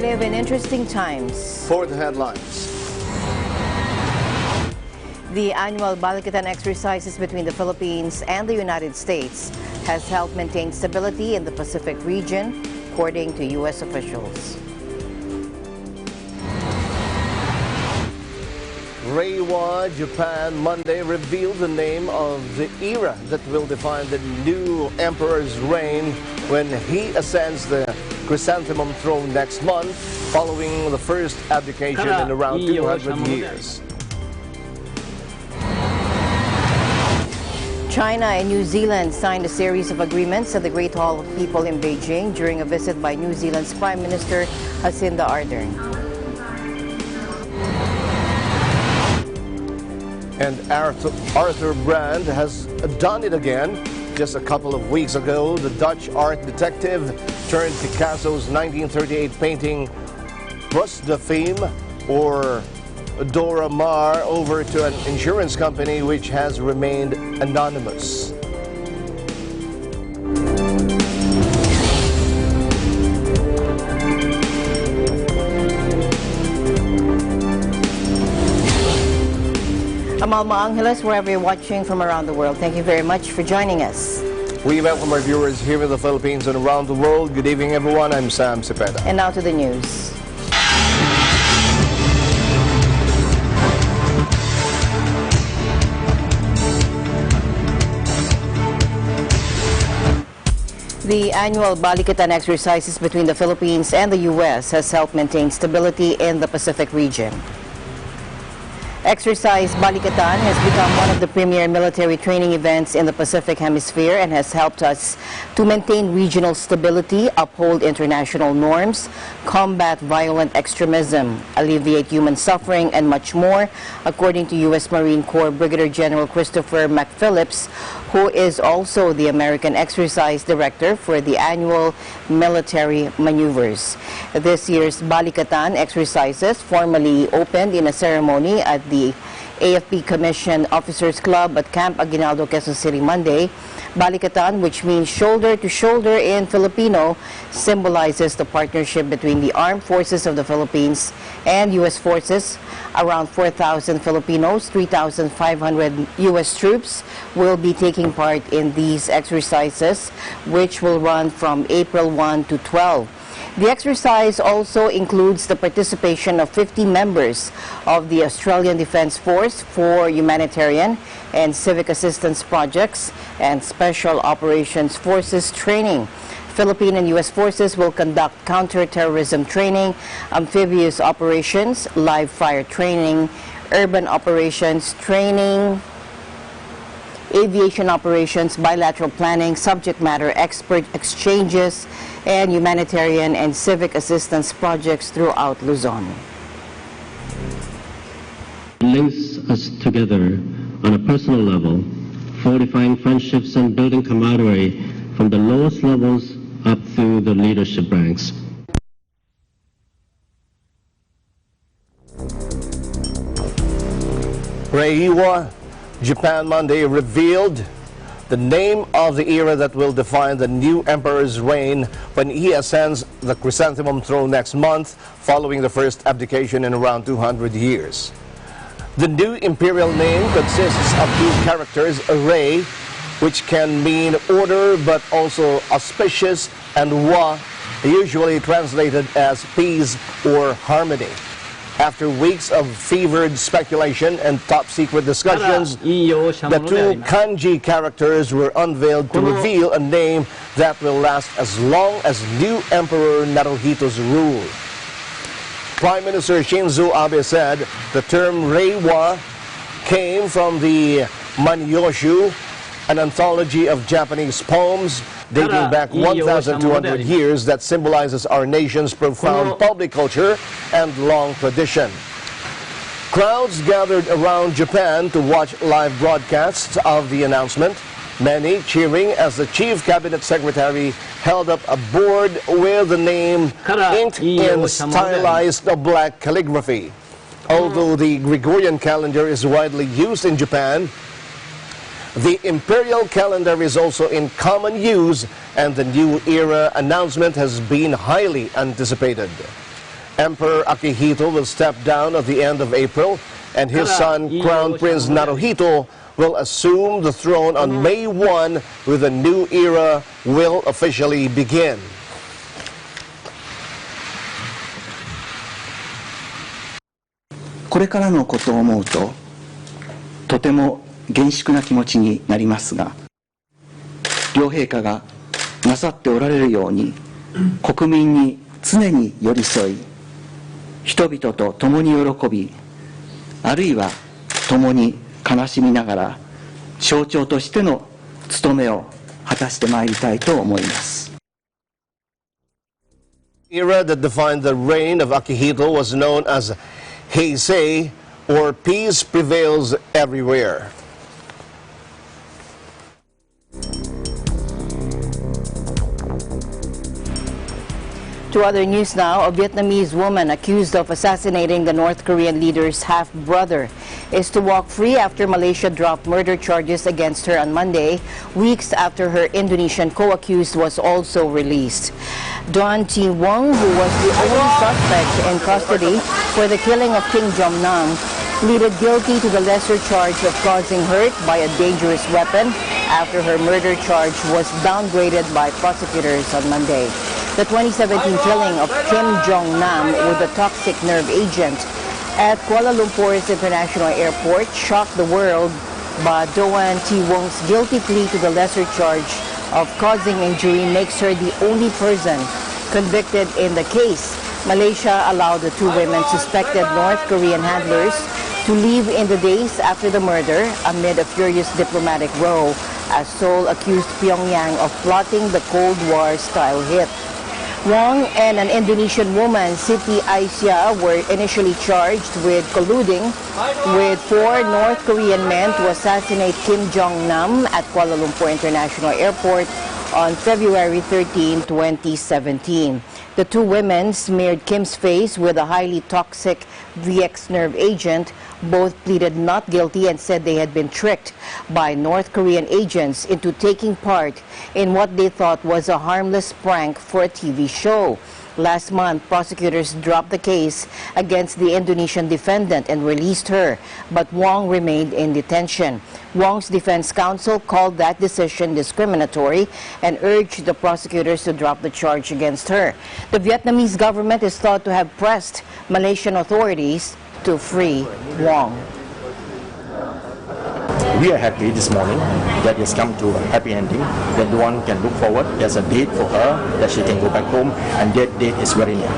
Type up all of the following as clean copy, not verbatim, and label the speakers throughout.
Speaker 1: live in interesting times.
Speaker 2: For the headlines.
Speaker 1: The annual Balikatan exercises between the Philippines and the United States has helped maintain stability in the Pacific region, according to U.S. officials.
Speaker 2: Reiwa, Japan, Monday revealed the name of the era that will define the new emperor's reign when he ascends the chrysanthemum throne next month, following the first abdication in around 200 years.
Speaker 1: China and New Zealand signed a series of agreements at the Great Hall of People in Beijing during a visit by New Zealand's Prime Minister Jacinda Ardern.
Speaker 2: And Arthur Brand has done it again. Just a couple of weeks ago, the Dutch art detective turned Picasso's 1938 painting Bus de Femme, or Dora Maar, over to an insurance company which has remained anonymous.
Speaker 1: Alma Angeles, wherever you're watching from around the world, thank you very much for joining us.
Speaker 2: We welcome our viewers here in the Philippines and around the world. Good evening, everyone. I'm Sam Cepeda.
Speaker 1: And now to the news. The annual Balikatan exercises between the Philippines and the U.S. has helped maintain stability in the Pacific region. Exercise Balikatan has become one of the premier military training events in the Pacific Hemisphere and has helped us to maintain regional stability, uphold international norms, combat violent extremism, alleviate human suffering, and much more, according to U.S. Marine Corps Brigadier General Christopher McPhillips, who is also the American Exercise Director for the annual military maneuvers. This year's Balikatan exercises formally opened in a ceremony at the AFP Commission Officers Club at Camp Aguinaldo, Quezon City, Monday. Balikatan, which means shoulder to shoulder in Filipino, symbolizes the partnership between the armed forces of the Philippines and U.S. forces. Around 4,000 Filipinos, 3,500 U.S. troops will be taking part in these exercises, which will run from April 1 to 12. The exercise also includes the participation of 50 members of the Australian Defence Force for humanitarian and civic assistance projects and Special Operations Forces training. Philippine and U.S. forces will conduct counter-terrorism training, amphibious operations, live fire training, urban operations training, aviation operations, bilateral planning, subject matter expert exchanges, and humanitarian and civic assistance projects throughout Luzon.
Speaker 3: Links us together on a personal level, fortifying friendships and building camaraderie from the lowest levels up through the leadership ranks.
Speaker 2: Reiwa, Japan, Monday revealed the name of the era that will define the new emperor's reign when he ascends the chrysanthemum throne next month, following the first abdication in around 200 years. The new imperial name consists of two characters, Rei, which can mean order but also auspicious, and Wa, usually translated as peace or harmony. After weeks of fevered speculation and top-secret discussions, the two kanji characters were unveiled to reveal a name that will last as long as new Emperor Naruhito's rule. Prime Minister Shinzo Abe said the term Reiwa came from the Manyoshu, an anthology of Japanese poems dating back 1,200 years that symbolizes our nation's profound public culture and long tradition. Crowds gathered around Japan to watch live broadcasts of the announcement, many cheering as the Chief Cabinet Secretary held up a board with the name inked in stylized black calligraphy. Although the Gregorian calendar is widely used in Japan, the imperial calendar is also in common use, and the new era announcement has been highly anticipated. Emperor Akihito will step down at the end of April, and his son, Crown Prince Naruhito, will assume the throne on May 1, with a new era will officially begin.
Speaker 4: Koれからのことを思うと、とても厳粛な気持ちになりますが、両陛下がなさっておられるように、国民に常に寄り添い、人々と共に喜び、あるいは共に悲しみながら、象徴としての務めを果たしてまいりたいと思います。
Speaker 2: Era that defined the reign of Akihito was known as Heisei, or peace prevails everywhere.
Speaker 1: To other news now, a Vietnamese woman accused of assassinating the North Korean leader's half-brother is to walk free after Malaysia dropped murder charges against her on Monday, weeks after her Indonesian co-accused was also released. Don T. Wong, who was the only suspect in custody for the killing of Kim Jong-nam, pleaded guilty to the lesser charge of causing hurt by a dangerous weapon after her murder charge was downgraded by prosecutors on Monday. The 2017 killing of Kim Jong-nam with a toxic nerve agent at Kuala Lumpur's International Airport shocked the world, but Doan T. Wong's guilty plea to the lesser charge of causing injury makes her the only person convicted in the case. Malaysia allowed the two women suspected North Korean handlers to leave in the days after the murder amid a furious diplomatic row, as Seoul accused Pyongyang of plotting the Cold War-style hit. Wong and an Indonesian woman, Siti Aisyah, were initially charged with colluding with 4 North Korean men to assassinate Kim Jong-nam at Kuala Lumpur International Airport on February 13, 2017. The two women smeared Kim's face with a highly toxic VX nerve agent. Both pleaded not guilty and said they had been tricked by North Korean agents into taking part in what they thought was a harmless prank for a TV show. Last month, prosecutors dropped the case against the Indonesian defendant and released her, but Wong remained in detention. Wong's defense counsel called that decision discriminatory and urged the prosecutors to drop the charge against her. The Vietnamese government is thought to have pressed Malaysian authorities to free Wong.
Speaker 5: We are happy this morning that it's come to a happy ending, that the one can look forward. There's a date for her that she can go back home, and that date is very near.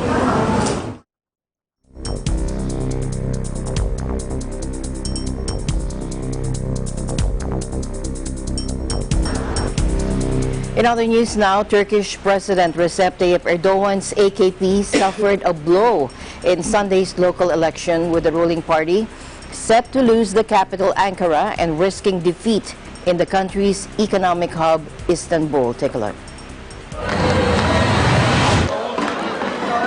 Speaker 1: In other news now, Turkish President Recep Tayyip Erdogan's AKP suffered a blow in Sunday's local election, with the ruling party set to lose the capital Ankara and risking defeat in the country's economic hub, Istanbul. Take a look.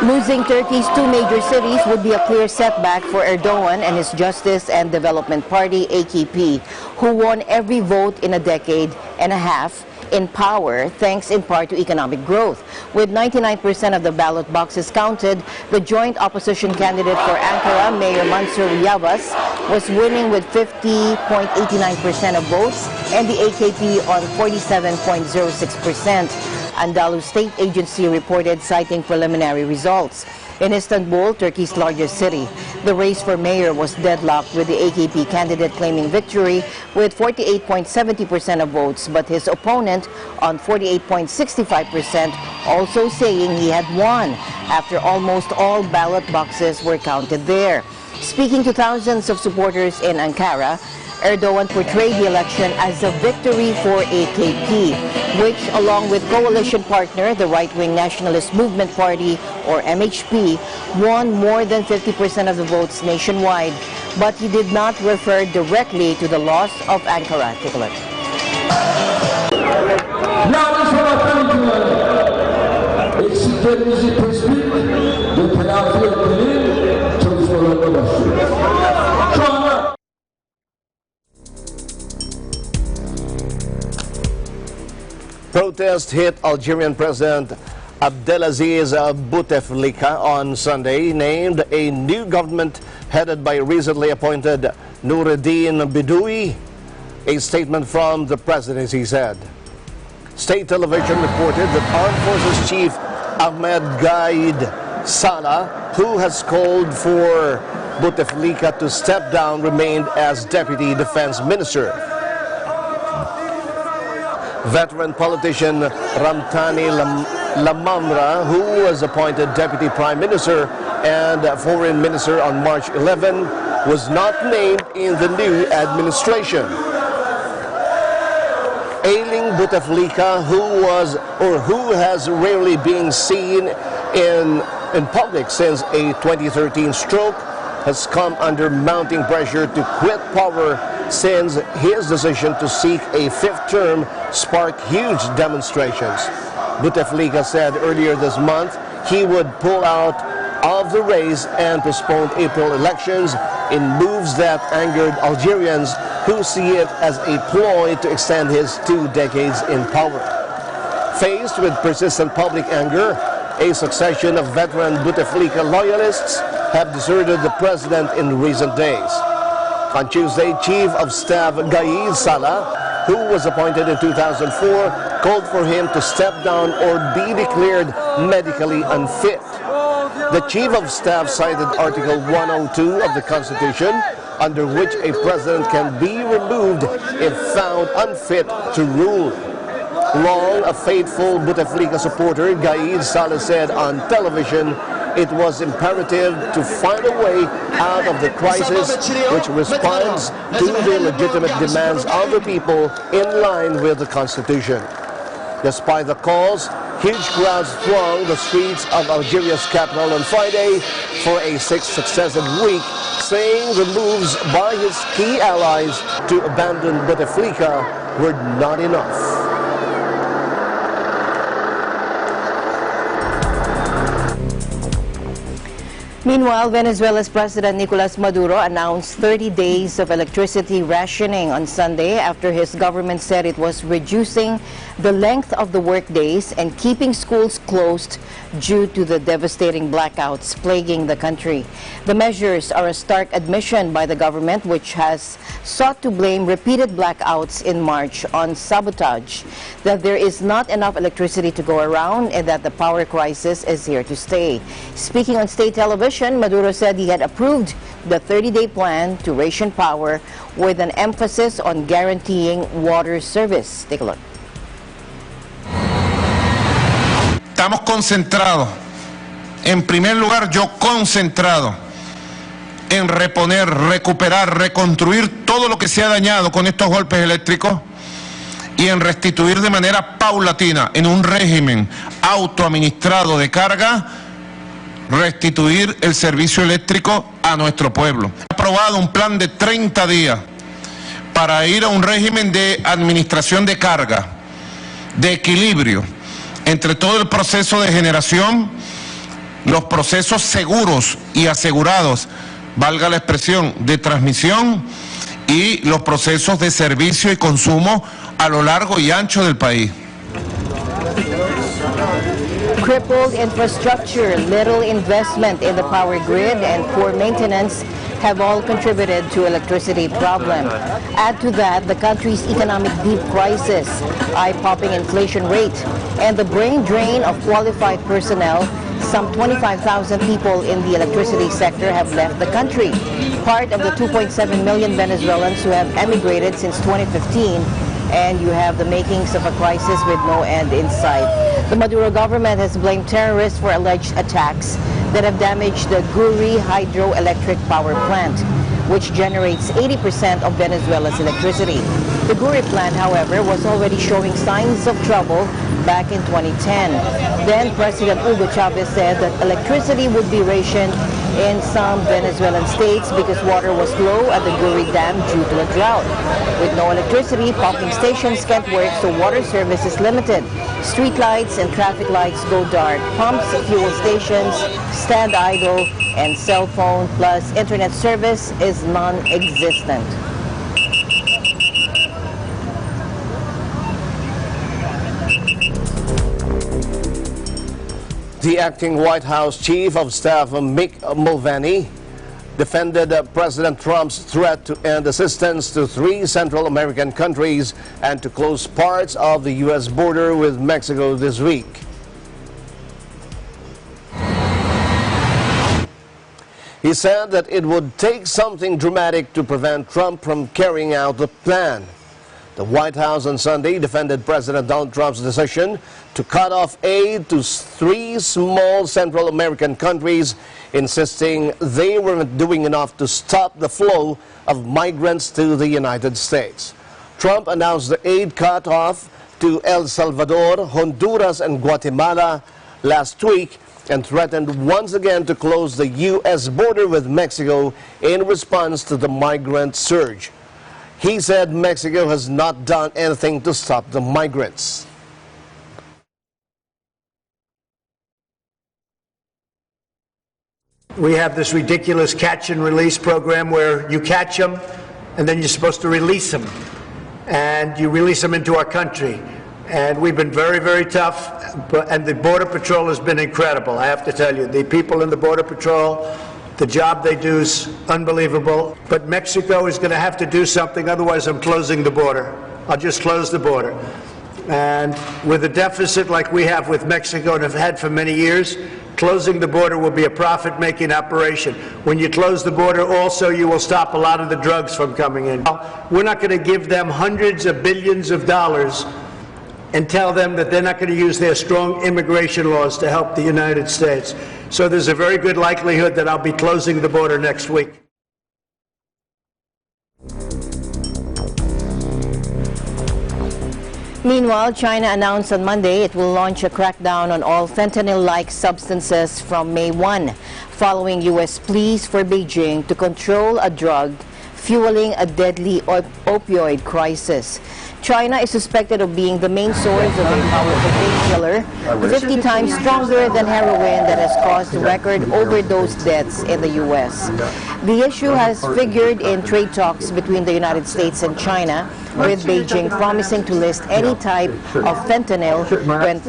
Speaker 1: Losing Turkey's 2 major cities would be a clear setback for Erdogan and his Justice and Development Party, AKP, who won every vote in a decade and a half in power, thanks in part to economic growth. With 99% of the ballot boxes counted, the joint opposition candidate for Ankara, Mayor Mansur Yavaş, was winning with 50.89% of votes and the AKP on 47.06%. Andalus State Agency reported, citing preliminary results. In Istanbul, Turkey's largest city, the race for mayor was deadlocked, with the AKP candidate claiming victory with 48.70% of votes, but his opponent on 48.65%, also saying he had won after almost all ballot boxes were counted there. Speaking to thousands of supporters in Ankara, Erdogan portrayed the election as a victory for AKP, which, along with coalition partner, the right-wing Nationalist Movement Party, or MHP, won more than 50% of the votes nationwide. But he did not refer directly to the loss of Ankara. Take a look.
Speaker 6: Eksiklerimizi tespit ve telafi etmenin çalışmalarına başlıyoruz. Şu anda
Speaker 2: Protest hit Algerian President Abdelaziz Bouteflika on Sunday named a new government headed by recently appointed Noureddin Bidoui. A statement from the presidency said. State television reported that Armed Forces Chief Ahmed Gaid Salah, who has called for Bouteflika to step down, remained as Deputy Defense Minister. Veteran politician Ramtani Lamamra, who was appointed Deputy Prime Minister and Foreign Minister on March 11, was not named in the new administration. Ailing Bouteflika, who has rarely been seen in public since a 2013 stroke, has come under mounting pressure to quit power since his decision to seek a fifth term sparked huge demonstrations. Bouteflika said earlier this month he would pull out of the race and postpone April elections in moves that angered Algerians who see it as a ploy to extend his 2 decades in power. Faced with persistent public anger, a succession of veteran Bouteflika loyalists have deserted the president in recent days. On Tuesday, Chief of Staff Gaid Salah, who was appointed in 2004, called for him to step down or be declared medically unfit. The Chief of Staff cited Article 102 of the Constitution, under which a president can be removed if found unfit to rule. Long a faithful Bouteflika supporter, Gaid Salah said on television it was imperative to find a way out of the crisis which responds to the legitimate demands of the people in line with the Constitution. Despite the calls, huge crowds thronged the streets of Algeria's capital on Friday for a 6th successive week, saying the moves by his key allies to abandon Bouteflika were not enough.
Speaker 1: Meanwhile, Venezuela's President Nicolas Maduro announced 30 days of electricity rationing on Sunday after his government said it was reducing the length of the workdays and keeping schools closed due to the devastating blackouts plaguing the country. The measures are a stark admission by the government, which has sought to blame repeated blackouts in March on sabotage, that there is not enough electricity to go around, and that the power crisis is here to stay. Speaking on state television, Maduro said he had approved the 30-day plan to ration power with an emphasis on guaranteeing water service. Take a look.
Speaker 7: Estamos concentrados, en primer lugar yo concentrado en reponer, recuperar, reconstruir todo lo que se ha dañado con estos golpes eléctricos y en restituir de manera paulatina, en un régimen autoadministrado de carga, restituir el servicio eléctrico a nuestro pueblo. Ha aprobado un plan de 30 días para ir a un régimen de administración de carga, de equilibrio entre todo el proceso de generación, los procesos seguros y asegurados, valga la expresión, de transmisión y los procesos de servicio y consumo a lo largo y ancho del país.
Speaker 1: Crippled infrastructure, little investment in the power grid, and poor maintenance have all contributed to electricity problem. Add to that the country's economic deep crisis, eye-popping inflation rate, and the brain drain of qualified personnel. Some 25,000 people in the electricity sector have left the country, part of the 2.7 million Venezuelans who have emigrated since 2015, and you have the makings of a crisis with no end in sight. The Maduro government has blamed terrorists for alleged attacks that have damaged the Guri hydroelectric power plant, which generates 80% of Venezuela's electricity. The Guri plant, however, was already showing signs of trouble back in 2010. Then President Hugo Chavez said that electricity would be rationed in some Venezuelan states because water was low at the Guri Dam due to a drought. With no electricity, pumping stations can't work, so water service is limited. Street lights and traffic lights go dark. Pumps, fuel stations stand idle, and cell phone plus internet service is non-existent.
Speaker 2: The acting White House Chief of Staff, Mick Mulvaney, defended President Trump's threat to end assistance to 3 Central American countries and to close parts of the U.S. border with Mexico this week. He said that it would take something dramatic to prevent Trump from carrying out the plan. The White House on Sunday defended President Donald Trump's decision to cut off aid to 3 small Central American countries, insisting they weren't doing enough to stop the flow of migrants to the United States. Trump announced the aid cut off to El Salvador, Honduras, and Guatemala last week and threatened once again to close the U.S. border with Mexico in response to the migrant surge. He said Mexico has not done anything to stop the migrants.
Speaker 8: We have this ridiculous catch and release program where you catch them and then you're supposed to release them. And you release them into our country. And we've been very, very tough. And the Border Patrol has been incredible, I have to tell you. The people in the Border Patrol, the job they do is unbelievable. But Mexico is going to have to do something, otherwise I'm closing the border. I'll just close the border. And with a deficit like we have with Mexico and have had for many years, closing the border will be a profit-making operation. When you close the border, also, you will stop a lot of the drugs from coming in. We're not going to give them hundreds of billions of dollars and tell them that they're not going to use their strong immigration laws to help the United States. So there's a very good likelihood that I'll be closing the border next week.
Speaker 1: Meanwhile, China announced on Monday it will launch a crackdown on all fentanyl-like substances from May 1, following U.S. pleas for Beijing to control a drug fueling a deadly opioid crisis. China is suspected of being the main source of a powerful painkiller, 50 times stronger than heroin, that has caused record overdose deaths in the U.S. The issue has figured in trade talks between the United States and China, with Beijing promising to list any type of fentanyl when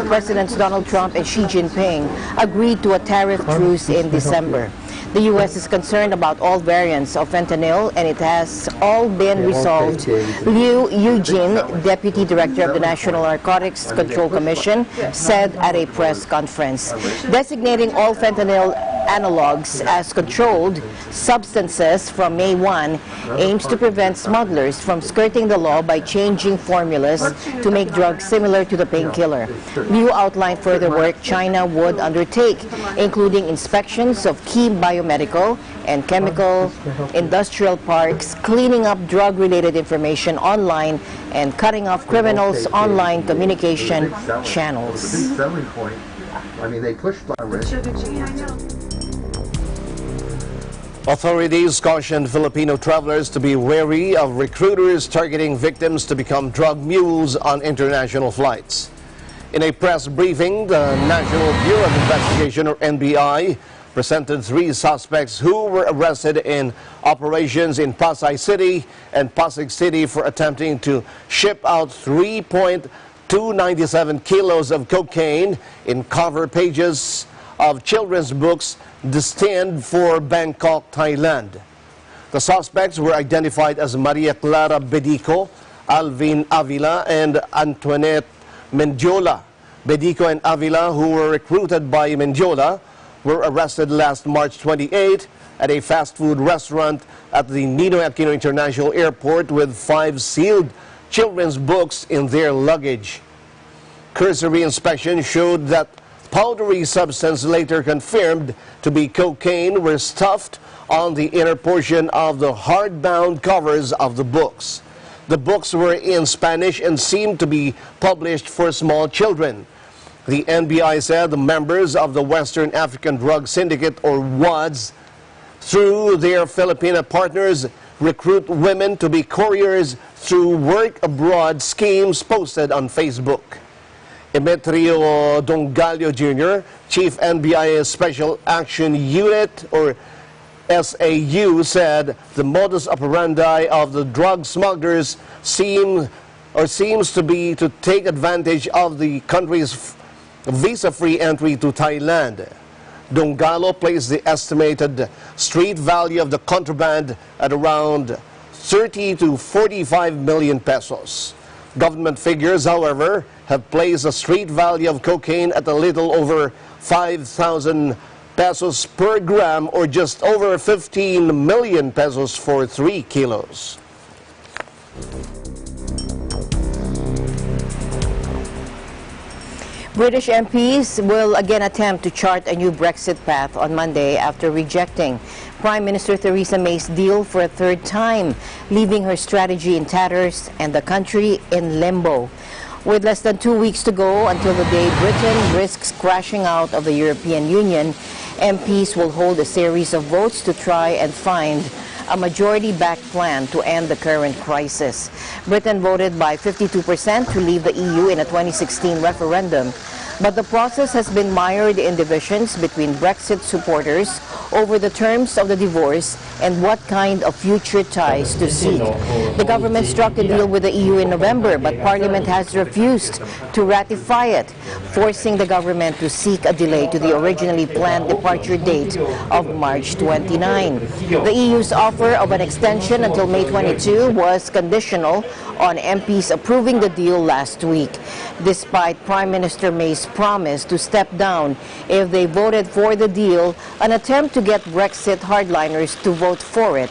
Speaker 1: Presidents Donald Trump and Xi Jinping agreed to a tariff truce in December. The U.S. is concerned about all variants of fentanyl, and it has all been resolved. Liu Yujin, Deputy Director of the National Narcotics Control Commission, said at a press conference, designating all fentanyl analogs as controlled substances from May 1 aims to prevent smugglers from skirting the law by changing formulas to make drugs similar to the painkiller. Liu outlined further work China would undertake, including inspections of key biomedical and chemical industrial parks, cleaning up drug-related information online, and cutting off criminals' online communication channels.
Speaker 9: I mean, they pushed my wrist.
Speaker 2: Authorities cautioned Filipino travelers to be wary of recruiters targeting victims to become drug mules on international flights. In a press briefing, the National Bureau of Investigation, or NBI, presented 3 suspects who were arrested in operations in Pasay City and Pasig City for attempting to ship out 3.297 kilos of cocaine in cover pages of children's books destined for Bangkok, Thailand. The suspects were identified as Maria Clara Bedico, Alvin Avila, and Antoinette Mendiola. Bedico and Avila, who were recruited by Mendiola, were arrested last March 28 at a fast food restaurant at the Ninoy Aquino International Airport with 5 sealed children's books in their luggage. Cursory inspection showed that powdery substance, later confirmed to be cocaine, were stuffed on the inner portion of the hardbound covers of the books. The books were in Spanish and seemed to be published for small children. The NBI said the members of the Western African Drug Syndicate, or WADS, through their Filipino partners, recruit women to be couriers through work abroad schemes posted on Facebook. Emetrio Dongalio Jr., Chief NBI Special Action Unit, or SAU, said the modus operandi of the drug smugglers seems to be to take advantage of the country's visa-free entry to Thailand. Donggalo placed the estimated street value of the contraband at around 30 to 45 million pesos. Government figures, however, have placed the street value of cocaine at a little over 5,000 pesos per gram, or just over 15 million pesos for 3 kilos.
Speaker 1: British MPs will again attempt to chart a new Brexit path on Monday after rejecting Prime Minister Theresa May's deal for a third time, leaving her strategy in tatters and the country in limbo. With less than 2 weeks to go until the day Britain risks crashing out of the European Union, MPs will hold a series of votes to try and find a majority-backed plan to end the current crisis. Britain voted by 52% to leave the EU in a 2016 referendum, but the process has been mired in divisions between Brexit supporters over the terms of the divorce and what kind of future ties to seek. The government struck a deal with the EU in November, but Parliament has refused to ratify it, forcing the government to seek a delay to the originally planned departure date of March 29. The EU's offer of an extension until May 22 was conditional on MPs approving the deal last week, despite Prime Minister May's promise to step down if they voted for the deal. An attempt to get Brexit hardliners to vote for it,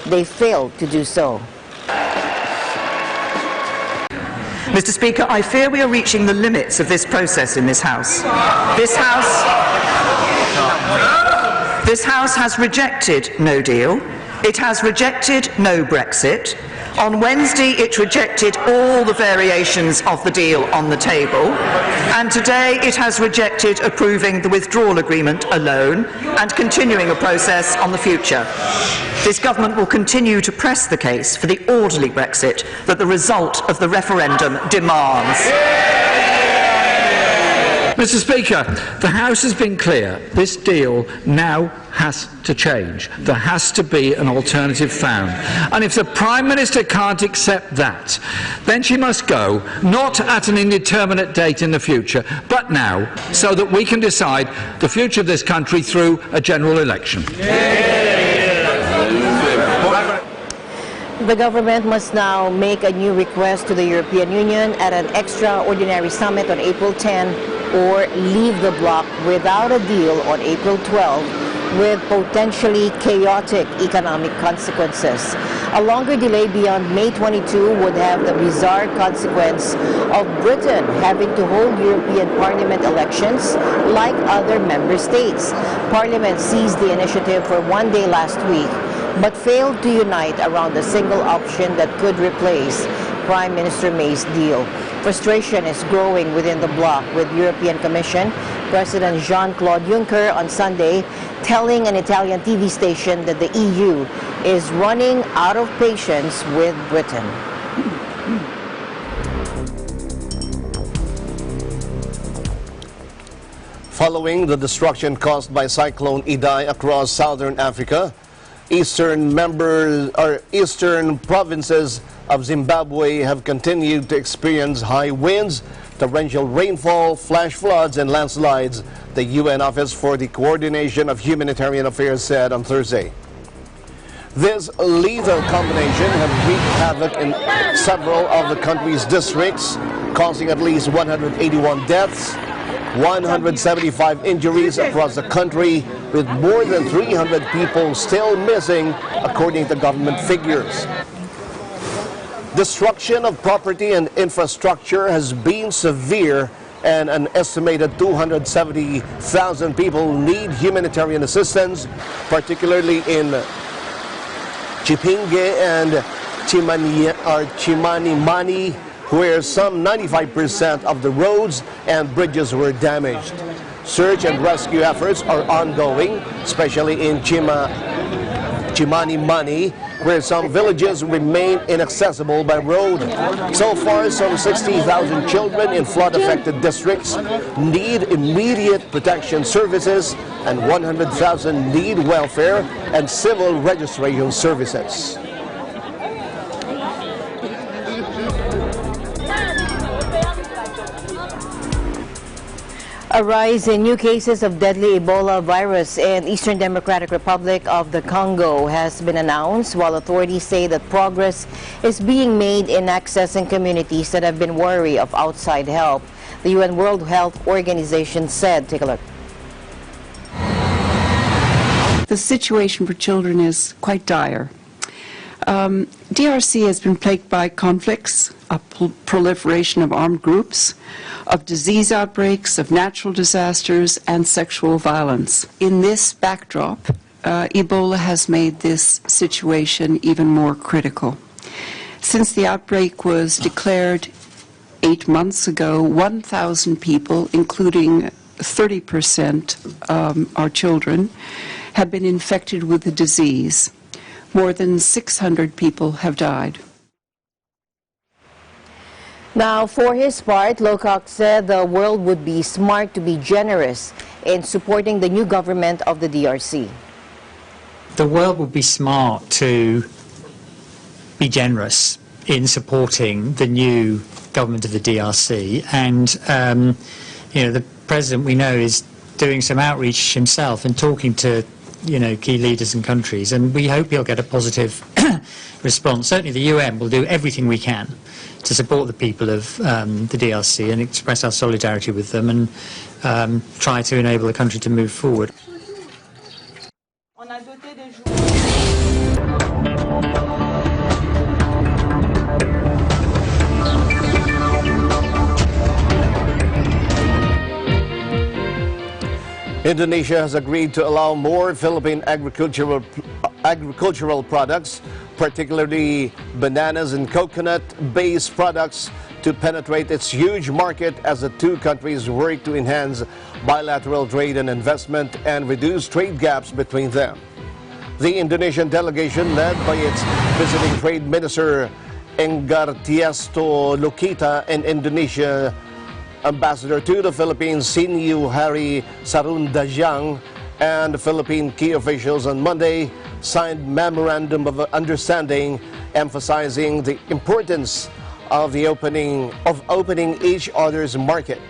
Speaker 1: they failed to do so.
Speaker 10: Mr. Speaker, I fear we are reaching the limits of this process in this House. This House has rejected no deal. It has rejected no Brexit. On Wednesday, it rejected all the variations of the deal on the table. And today, it has rejected approving the withdrawal agreement alone and continuing a process on the future. This government will continue to press the case for the orderly Brexit that the result of the referendum demands.
Speaker 6: Mr. Speaker, the House has been clear. This deal now has to change. There has to be an alternative found. And if the Prime Minister can't accept that, then she must go, not at an indeterminate date in the future, but now, so that we can decide the future of this country through a general election.
Speaker 1: The government must now make a new request to the European Union at an extraordinary summit on April 10 or leave the bloc without a deal on April 12 with potentially chaotic economic consequences. A longer delay beyond May 22 would have the bizarre consequence of Britain having to hold European Parliament elections like other member states. Parliament seized the initiative for one day last week, but failed to unite around a single option that could replace Prime Minister May's deal. Frustration is growing within the bloc, with European Commission President Jean-Claude Juncker on Sunday telling an Italian TV station that the EU is running out of patience with Britain.
Speaker 2: Following the destruction caused by Cyclone Idai across southern Africa, eastern provinces of Zimbabwe have continued to experience high winds, torrential rainfall, flash floods, and landslides, the UN Office for the Coordination of Humanitarian Affairs said on Thursday. This lethal combination has wreaked havoc in several of the country's districts, causing at least 181 deaths, 175 injuries across the country, with more than 300 people still missing, according to government figures. Destruction of property and infrastructure has been severe, and an estimated 270,000 people need humanitarian assistance, particularly in Chipinge and Chimanimani, where some 95% of the roads and bridges were damaged. Search and rescue efforts are ongoing, especially in Chimanimani, where some villages remain inaccessible by road. So far, some 60,000 children in flood-affected districts need immediate protection services, and 100,000 need welfare and civil registration services.
Speaker 1: A rise in new cases of deadly Ebola virus in Eastern Democratic Republic of the Congo has been announced, while authorities say that progress is being made in accessing communities that have been wary of outside help. The UN World Health Organization said, take a look.
Speaker 11: The situation for children is quite dire. DRC has been plagued by conflicts, a proliferation of armed groups, of disease outbreaks, of natural disasters, and sexual violence. In this backdrop, Ebola has made this situation even more critical. Since the outbreak was declared 8 months ago, 1,000 people, including 30% are children, have been infected with the disease. More than 600 people have died.
Speaker 1: Now, for his part, Lowcock said the world would be smart to be generous in supporting the new government of the DRC.
Speaker 12: The world would be smart to be generous in supporting the new government of the DRC, and the president, we know, is doing some outreach himself and talking to key leaders and countries, and we hope he'll get a positive response. Certainly the UN will do everything we can to support the people of the DRC and express our solidarity with them and try to enable the country to move forward.
Speaker 2: Indonesia has agreed to allow more Philippine agricultural products, particularly bananas and coconut-based products, to penetrate its huge market as the two countries work to enhance bilateral trade and investment and reduce trade gaps between them. The Indonesian delegation, led by its visiting Trade Minister Enggartiasto Lukita and Indonesia Ambassador to the Philippines, Sinyu Hari Sarundajang, and Philippine key officials on Monday signed memorandum of understanding emphasizing the importance of opening each other's market.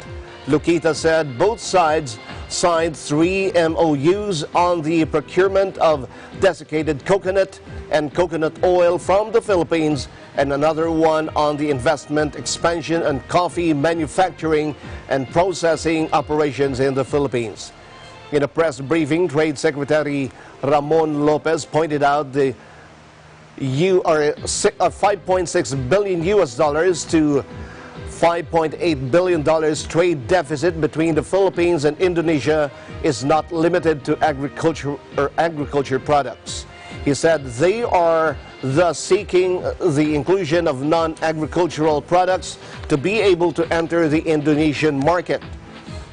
Speaker 2: Lukita said both sides signed 3 MOUs on the procurement of desiccated coconut and coconut oil from the Philippines, and another one on the investment, expansion, and coffee manufacturing and processing operations in the Philippines. In a press briefing, Trade Secretary Ramon Lopez pointed out the $5.6 billion to $5.8 billion trade deficit between the Philippines and Indonesia is not limited to agriculture products. He said they are thus seeking the inclusion of non-agricultural products to be able to enter the Indonesian market.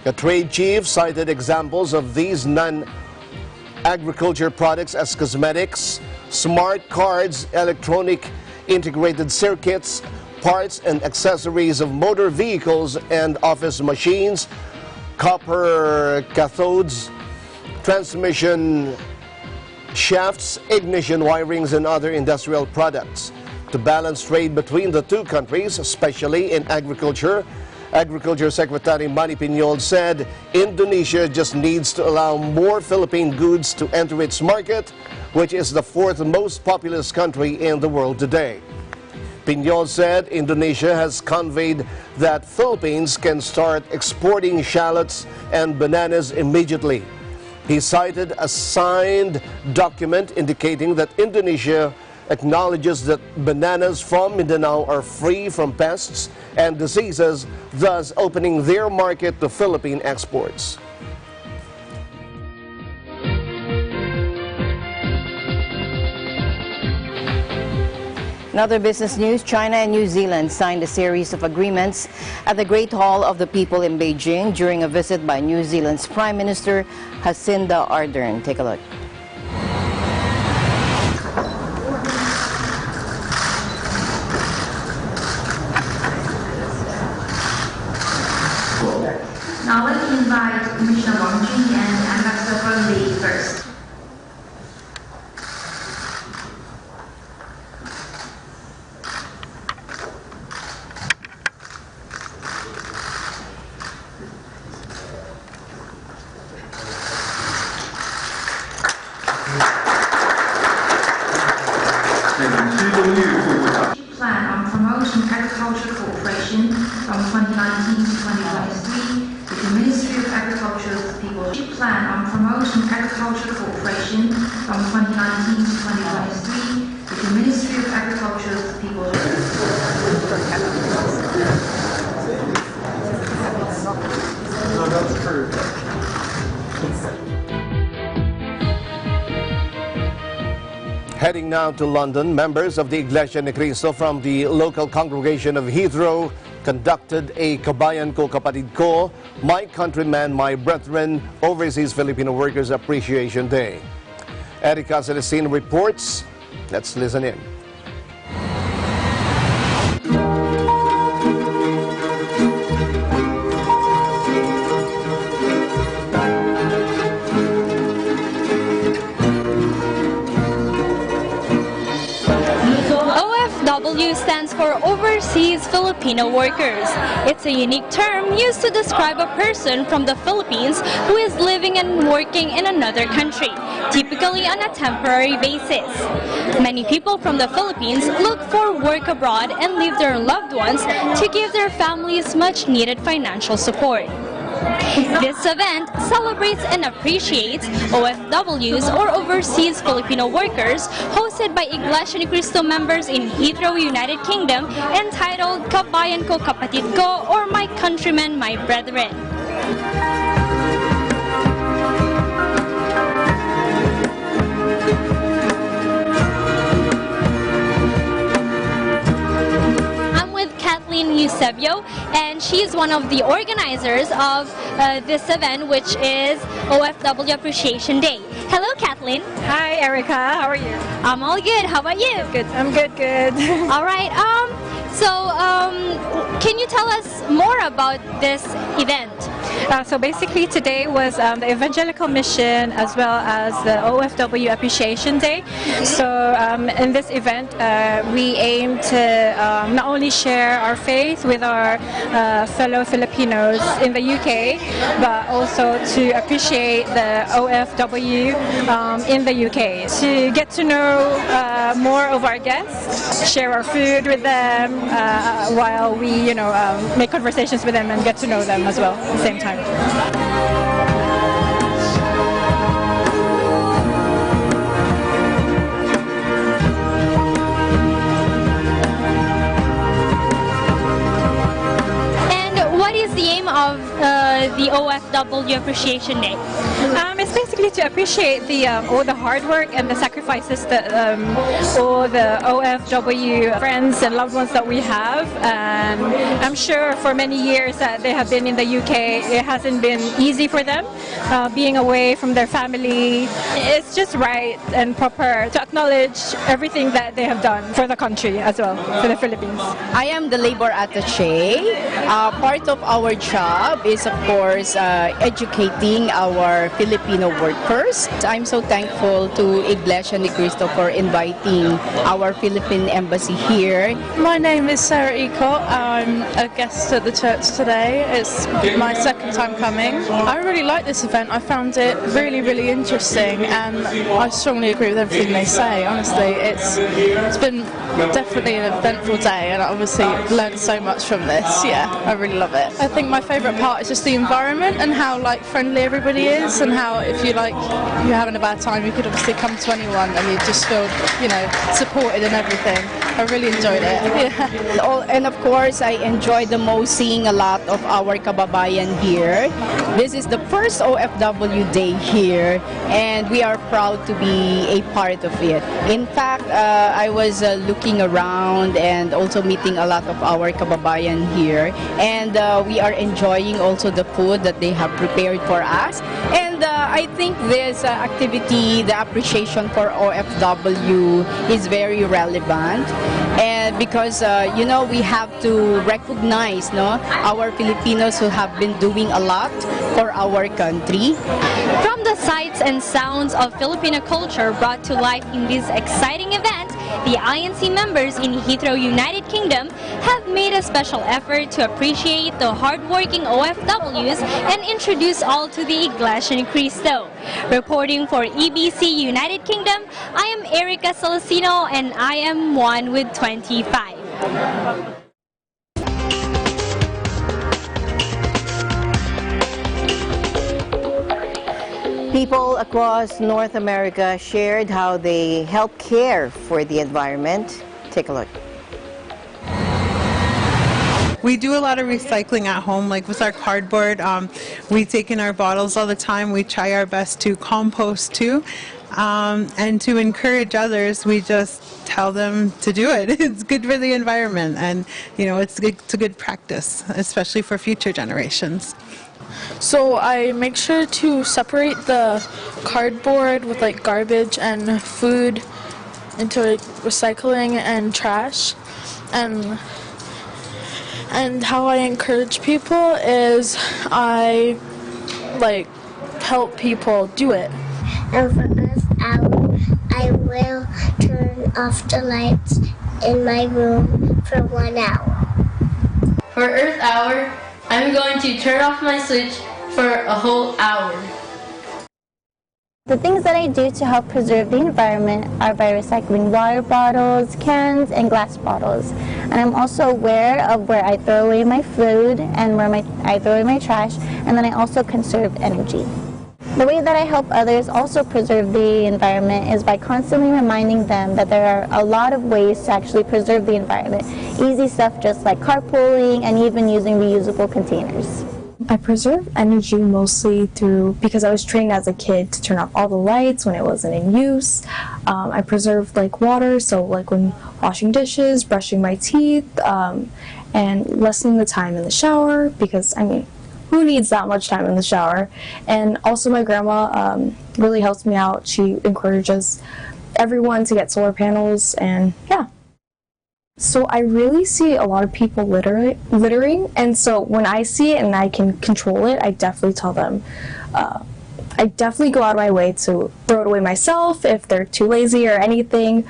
Speaker 2: The trade chief cited examples of these non-agriculture products as cosmetics, smart cards, electronic integrated circuits, parts and accessories of motor vehicles and office machines, copper cathodes, transmission shafts, ignition wirings, and other industrial products. To balance trade between the two countries, especially in agriculture, Agriculture Secretary Manny Piñol said Indonesia just needs to allow more Philippine goods to enter its market, which is the 4th most populous country in the world today. Piñol said Indonesia has conveyed that Philippines can start exporting shallots and bananas immediately. He cited a signed document indicating that Indonesia acknowledges that bananas from Mindanao are free from pests and diseases, thus opening their market to Philippine exports.
Speaker 1: In other business news, China and New Zealand signed a series of agreements at the Great Hall of the People in Beijing during a visit by New Zealand's Prime Minister Jacinda Ardern. Take a look.
Speaker 13: Now let me invite Commissioner Wang Jun and Ambassador Hong Li first. Agriculture Corporation from 2019 to 2023 with the Ministry of Agriculture's People's Plan on Promoting Agriculture Corporation from 2019 to 2023 with the Ministry of Agriculture's People's
Speaker 9: No, that's true.
Speaker 2: Heading now to London, members of the Iglesia ni Cristo from the local congregation of Heathrow conducted a Kabayan Ko Kapatid Ko, My Countrymen, My Brethren, Overseas Filipino Workers Appreciation Day. Erica Celestine reports. Let's listen in.
Speaker 14: OFW stands for Overseas Filipino Workers. It's a unique term used to describe a person from the Philippines who is living and working in another country, typically on a temporary basis. Many people from the Philippines look for work abroad and leave their loved ones to give their families much needed financial support. This event celebrates and appreciates OFWs or Overseas Filipino Workers hosted by Iglesia ni Cristo members in Heathrow, United Kingdom, entitled Kabayan Ko Kapatid Ko or My Countrymen, My Brethren. Eusebio, and she is one of the organizers of this event, which is OFW Appreciation Day. Hello, Kathleen.
Speaker 15: Hi, Erica. How are you?
Speaker 14: I'm all good. How about you?
Speaker 15: Good. I'm good.
Speaker 14: All right. Can you tell us more about this event?
Speaker 15: So basically today was the Evangelical Mission as well as the OFW Appreciation Day. So in this event we aim to not only share our faith with our fellow Filipinos in the UK, but also to appreciate the OFW in the UK, to get to know more of our guests, share our food with them while we make conversations with them and get to know them as well at the same time.
Speaker 14: And what is the aim of the OFW Appreciation Day?
Speaker 15: It's basically to appreciate all the hard work and the sacrifices that all the OFW friends and loved ones that we have. I'm sure for many years that they have been in the UK, it hasn't been easy for them being away from their family. It's just right and proper to acknowledge everything that they have done for the country as well, for the Philippines.
Speaker 1: I am the labor attaché. Part of our job is, of course, educating our Filipino workers. I'm so thankful to Iglesia ni Cristo for inviting our Philippine embassy here.
Speaker 16: My name is Sarah Ecott. I'm a guest at the church today. It's my second time coming. I really like this event. I found it really, really interesting, and I strongly agree with everything they say. Honestly, it's been definitely an eventful day, and I obviously learned so much from this. Yeah, I really love it. I think my favourite part is just the environment and how friendly everybody is, and how if you're having a bad time, you could obviously come to anyone and you just feel supported and everything. I really enjoyed it. Yeah.
Speaker 1: And of course, I enjoyed the most seeing a lot of our kababayan here. This is the first OFW day here, and we are proud to be a part of it. In fact, I was looking around and also meeting a lot of our kababayan here, and we are enjoying also the food that they have prepared for us. And I think this activity, the appreciation for OFW, is very relevant, and because we have to recognize our Filipinos who have been doing a lot for our country.
Speaker 14: From the sights and sounds of Filipino culture brought to life in this exciting event, the INC members in Heathrow, United Kingdom have made a special effort to appreciate the hardworking OFWs and introduce all to the Iglesia ni Cristo. Reporting for EBC United Kingdom, I am Erica Celestino, and I am 1 with 25.
Speaker 1: People across North America shared how they help care for the environment. Take a look.
Speaker 17: We do a lot of recycling at home, like with our cardboard. We take in our bottles all the time. We try our best to compost too. And to encourage others, we just tell them to do it. It's good for the environment, and you know, it's a good practice, especially for future generations.
Speaker 16: So I make sure to separate the cardboard with like garbage and food into like, recycling and trash. And how I encourage people is I like help people do it.
Speaker 18: And for Earth Hour, I will turn off the lights in my room for 1 hour.
Speaker 19: For Earth Hour, I'm going to turn off my switch for a whole hour.
Speaker 20: The things that I do to help preserve the environment are by recycling water bottles, cans, and glass bottles. And I'm also aware of where I throw away my food and where I throw away my trash, and then I also conserve energy. The way that I help others also preserve the environment is by constantly reminding them that there are a lot of ways to actually preserve the environment. Easy stuff just like carpooling and even using reusable containers.
Speaker 21: I preserve energy mostly because I was trained as a kid to turn off all the lights when it wasn't in use. I preserve like water, so like when washing dishes, brushing my teeth, and lessening the time in the shower, because I mean, who needs that much time in the shower? And also my grandma really helps me out. She encourages everyone to get solar panels, and yeah. So I really see a lot of people littering, and so when I see it and I can control it, I definitely tell them. I definitely go out of my way to throw it away myself if they're too lazy or anything.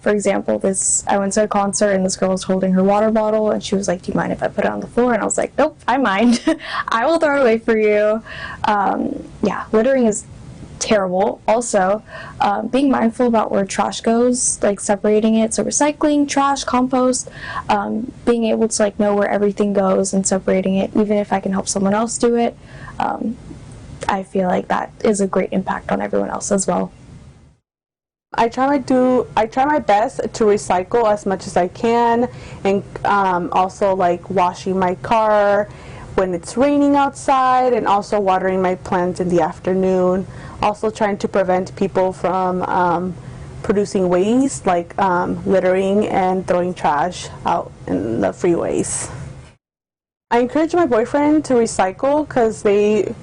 Speaker 21: For example, I went to a concert and this girl was holding her water bottle and she was like, "Do you mind if I put it on the floor?" And I was like, "Nope, I mind. I will throw it away for you." Yeah, littering is terrible. Also, being mindful about where trash goes, like separating it, so recycling, trash, compost, being able to like know where everything goes and separating it, even if I can help someone else do it, I feel like that is a great impact on everyone else as well.
Speaker 22: I try my best to recycle as much as I can, and also like washing my car when it's raining outside, and also watering my plants in the afternoon. Also trying to prevent people from producing waste like littering and throwing trash out in the freeways. I encourage my boyfriend to recycle because they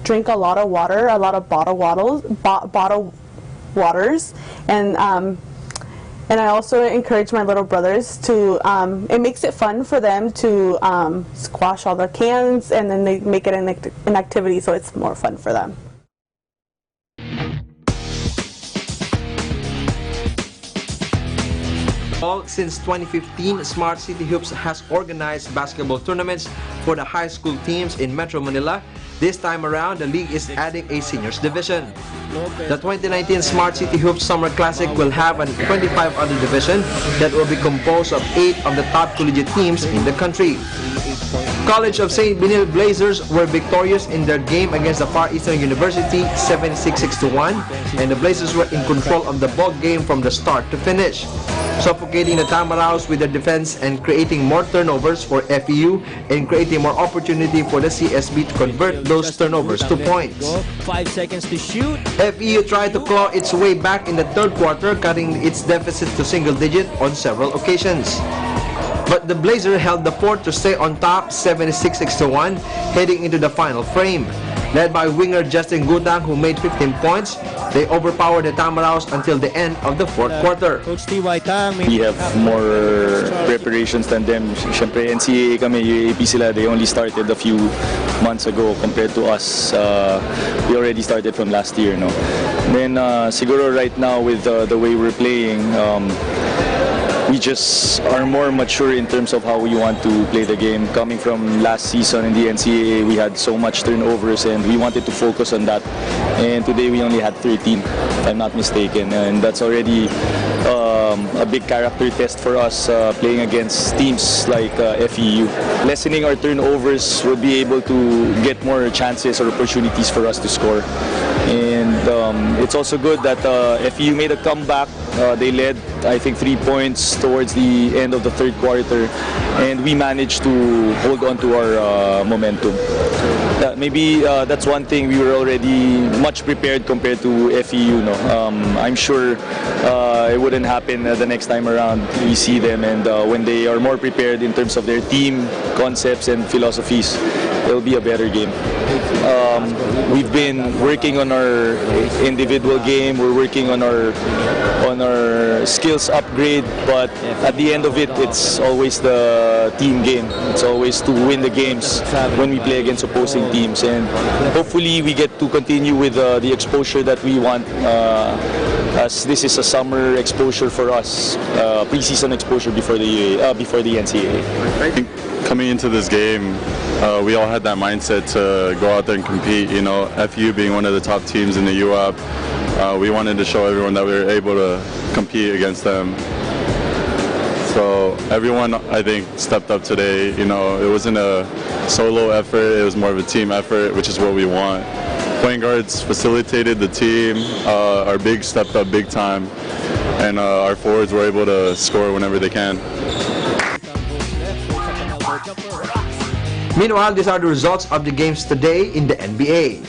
Speaker 22: drink a lot of water, a lot of bottled waters, and I also encourage my little brothers to, it makes it fun for them to squash all their cans, and then they make it an activity so it's more fun for them.
Speaker 23: Since 2015, Smart City Hoops has organized basketball tournaments for the high school teams in Metro Manila. This time around, the league is adding a seniors division. The 2019 Smart City Hoops Summer Classic will have a 25-other division that will be composed of 8 of the top collegiate teams in the country. College of St. Benil Blazers were victorious in their game against the Far Eastern University 76-61, and the Blazers were in control of the ball game from the start to finish, suffocating the Tamaraos with their defense and creating more turnovers for FEU and creating more opportunity for the CSB to convert those turnovers to points.
Speaker 24: 5 seconds to shoot.
Speaker 23: FEU tried to claw its way back in the third quarter, cutting its deficit to single digit on several occasions. But the Blazers held the fort to stay on top 76-61 heading into the final frame. Led by winger Justin Gutang, who made 15 points, they overpowered the Tamaraos until the end of the fourth quarter.
Speaker 25: We have more preparations than them. Siyempre, NCAA kami, UAP sila, they only started a few months ago compared to us. We already started from last year. No? Then, siguro right now with the way we're playing, we just are more mature in terms of how we want to play the game. Coming from last season in the NCAA, we had so much turnovers and we wanted to focus on that. And today we only had 13, if I'm not mistaken. And that's already a big character test for us playing against teams like FEU. Lessening our turnovers would be able to get more chances or opportunities for us to score. And it's also good that FEU made a comeback. They led, I think, 3 points towards the end of the third quarter, and we managed to hold on to our momentum. Maybe that's one thing. We were already much prepared compared to FEU. No? I'm sure it wouldn't happen the next time around. We see them, and when they are more prepared in terms of their team concepts and philosophies, it'll be a better game. We've been working on our individual game. We're working on our skills upgrade, but at the end of it, it's always the team game. It's always to win the games when we play against opposing teams, and hopefully we get to continue with the exposure that we want, as this is a summer exposure for us, preseason exposure before the NCAA.
Speaker 3: Coming into this game, we all had that mindset to go out there and compete. You know, FU being one of the top teams in the UAP, we wanted to show everyone that we were able to compete against them. So everyone, I think, stepped up today. You know, it wasn't a solo effort, it was more of a team effort, which is what we want. Point guards facilitated the team, our bigs stepped up big time, and our forwards were able to score whenever they can.
Speaker 23: Meanwhile, these are the results of the games today in the NBA.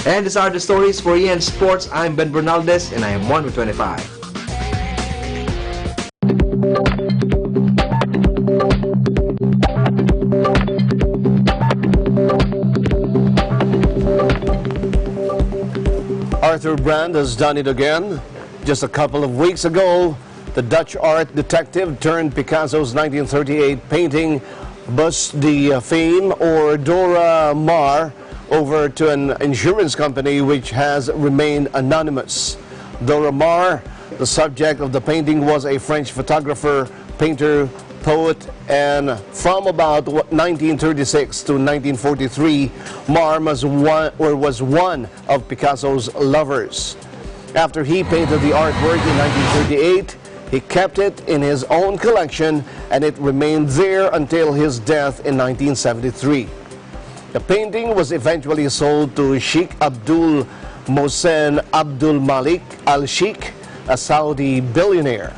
Speaker 23: And these are the stories for EN Sports. I'm Ben Bernaldez, and I am 1 with 25.
Speaker 2: Arthur Brand has done it again. Just a couple of weeks ago, the Dutch art detective turned Picasso's 1938 painting Bust de Fame, or Dora Maar, over to an insurance company which has remained anonymous. Dora Maar, the subject of the painting, was a French photographer, painter, poet, and from about 1936 to 1943, Maar was one of Picasso's lovers. After he painted the artwork in 1938, he kept it in his own collection, and it remained there until his death in 1973. The painting was eventually sold to Sheikh Abdul Mohsen Abdul Malik Al-Sheikh, a Saudi billionaire.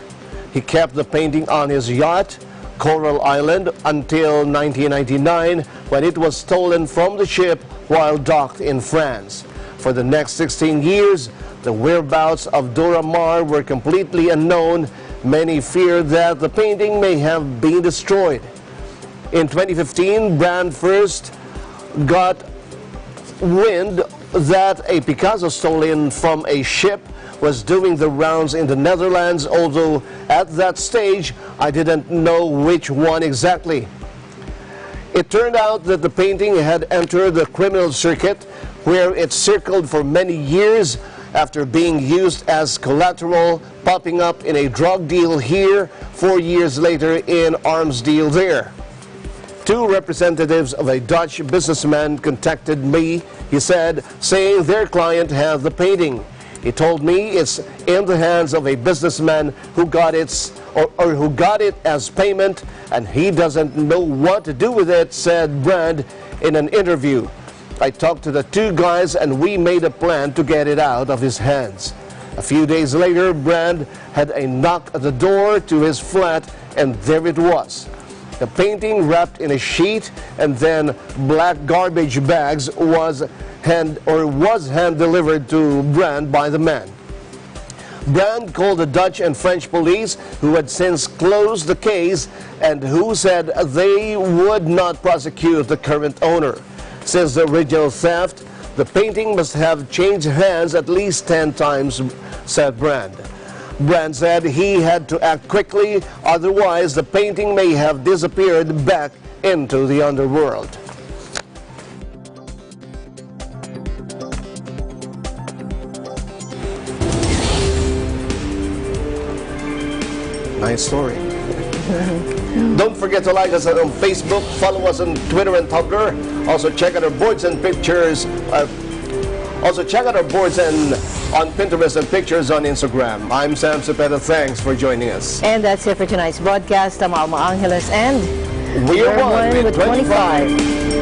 Speaker 2: He kept the painting on his yacht, Coral Island, until 1999, when it was stolen from the ship while docked in France. For the next 16 years, the whereabouts of Dora Maar were completely unknown. Many feared that the painting may have been destroyed. In 2015, Brand first got wind that a Picasso stolen from a ship was doing the rounds in the Netherlands, although at that stage I didn't know which one exactly. It turned out that the painting had entered the criminal circuit, where it circled for many years after being used as collateral, popping up in a drug deal here, 4 years later in arms deal there. Two representatives of a Dutch businessman contacted me, he said, saying their client has the painting. He told me it's in the hands of a businessman who got it who got it as payment, and he doesn't know what to do with it, said Brand in an interview. I talked to the two guys and we made a plan to get it out of his hands. A few days later, Brand had a knock at the door to his flat, and there it was. The painting wrapped in a sheet and then black garbage bags was hand delivered to Brand by the man. Brand called the Dutch and French police, who had since closed the case and who said they would not prosecute the current owner. Since the original theft, the painting must have changed hands at least 10 times, said Brand. Brand said he had to act quickly, otherwise the painting may have disappeared back into the underworld. Nice story. Don't forget to like us on Facebook, follow us on Twitter and Tumblr. Also check out our boards and pictures. Also check out our boards and on Pinterest and pictures on Instagram. I'm Sam Cepeda. Thanks for joining us.
Speaker 1: And that's it for tonight's broadcast. I'm Alma Angeles, and
Speaker 2: we are one with 25.